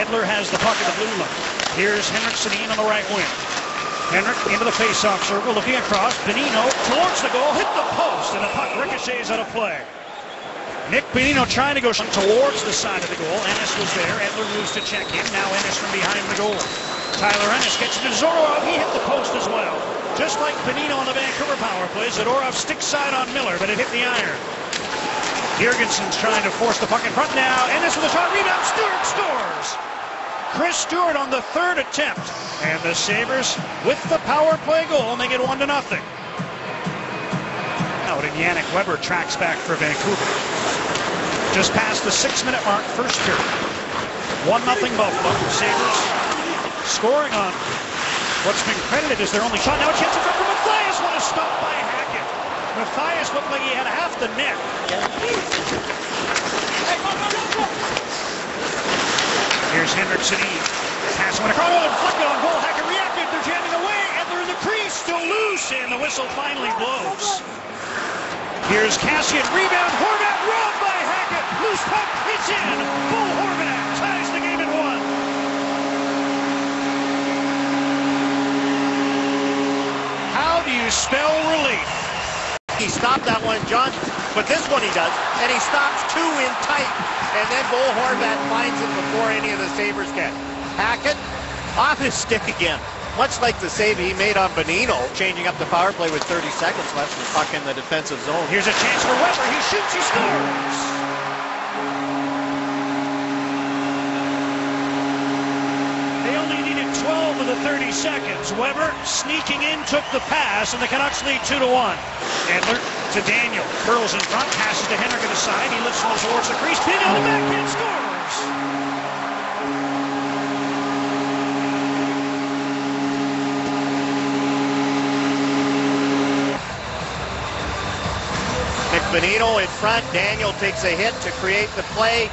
Edler has the puck at the blue line. Here's Henrik Sedin on the right wing. Henrik into the face-off circle, looking across. Bonino towards the goal, hit the post, and the puck ricochets out of play. Nick Bonino trying to go towards the side of the goal. Ennis was there. Edler moves to check him. Now Ennis from behind the goal. Tyler Ennis gets it to Zadorov. He hit the post as well. Just like Bonino on the Vancouver power play, Zadorov sticks side on Miller, but it hit the iron. Girgensons trying to force the puck in front now. Ennis with a shot, rebound. Stewart scores. Chris Stewart on the third attempt. And the Sabres, with the power play goal, make it 1-0. Out and Yannick Weber tracks back for Vancouver. Just past the 6-minute mark, first period. 1-0 Buffalo. Sabres scoring on what's been credited as their only shot. Now a chance in front for Mathias. What a stop by Hackett. Mathias looked like he had half the net. Here's Henrik Sedin. Pass went across. Oh, deflected on goal. Hackett reacted. They're jamming away. Edler in the crease. Still loose. And the whistle finally blows. Here's Kassian. Rebound. Horvat robbed by Hackett. Loose puck. It's in. Bo Horvat ties the game at 1. How do you spell relief? He stopped that one, John, but this one he does, and he stops two in tight, and then Bo Horvat finds it before any of the Sabres can. Hackett off his stick again, much like the save he made on Bonino, changing up the power play with 30 seconds left and puck in the defensive zone. Here's a chance for Weber. He shoots, he scores. They only needed 12 of the 30 seconds. Weber sneaking in, took the pass, and the Canucks lead 2-1. Edler to Daniel, curls in front, passes to Henrik on the side. He lifts one towards the crease, pin on the backhand, scores. Nick Bonino in front. Daniel takes a hit to create the play.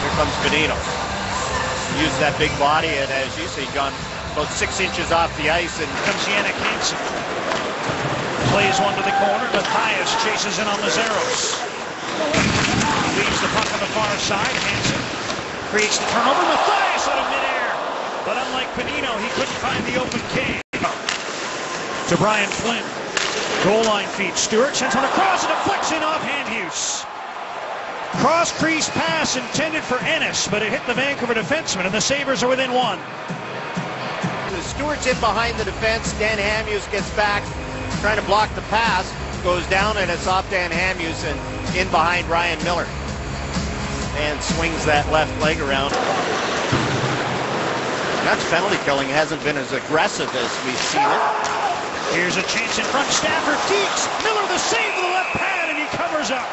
Here comes Bonino. Use that big body, and as you see, John, about 6 inches off the ice, and comes Jannik Hansen. Plays one to the corner. Mathias chases in on Lazaros. Leaves the puck on the far side. Hansen creates the turnover. Mathias out of midair. But unlike Bonino, he couldn't find the open cave. To Brian Flynn. Goal line feed. Stewart sends one across and deflects in offhand use. Cross crease pass intended for Ennis, but it hit the Vancouver defenseman, and the Sabres are within 1. Stewart's in behind the defense. Dan Hamhuis gets back, trying to block the pass. Goes down, and it's off Dan Hamhuis and in behind Ryan Miller. And swings that left leg around. That's penalty killing. Hasn't been as aggressive as we've seen it. Here's a chance in front. Stafford deeks. Miller the save with the left pad, and he covers up.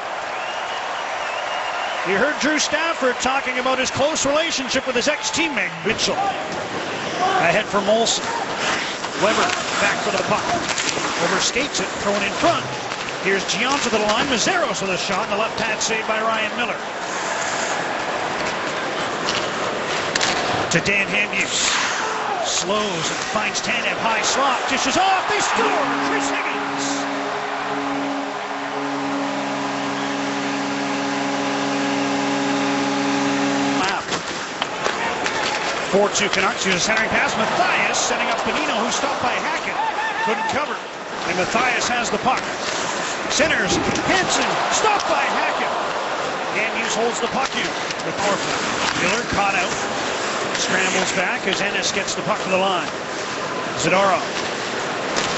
You heard Drew Stafford talking about his close relationship with his ex-teammate, Mitchell. Ahead for Molson. Weber back for the puck. Weber skates it, thrown in front. Here's Giannis to the line. Lazaros with a shot, and the left pad saved by Ryan Miller. To Dan Hamhuis. Slows and finds Tanev. High slot. Dishes off. They score. Chris Higgins. 4-2 Canucks. Here's a centering pass. Mathias setting up Bonino, who's stopped by Hackett. Couldn't cover. And Mathias has the puck. Centers. Hansen stopped by Hackett. Hamhuis holds the puck in with Orphan. Miller caught out. Scrambles back as Ennis gets the puck to the line. Zadorov.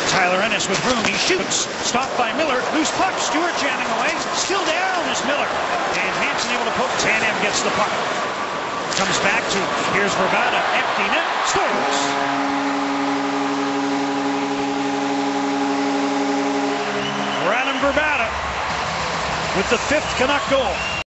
Tyler Ennis with room. He shoots. Stopped by Miller. Loose puck. Stewart jamming away. Still down is Miller. And Hansen able to poke. Tanev gets the puck. Comes back to, here's Vrbata, empty net, scores. Radim Vrbata with the 5th Canuck goal.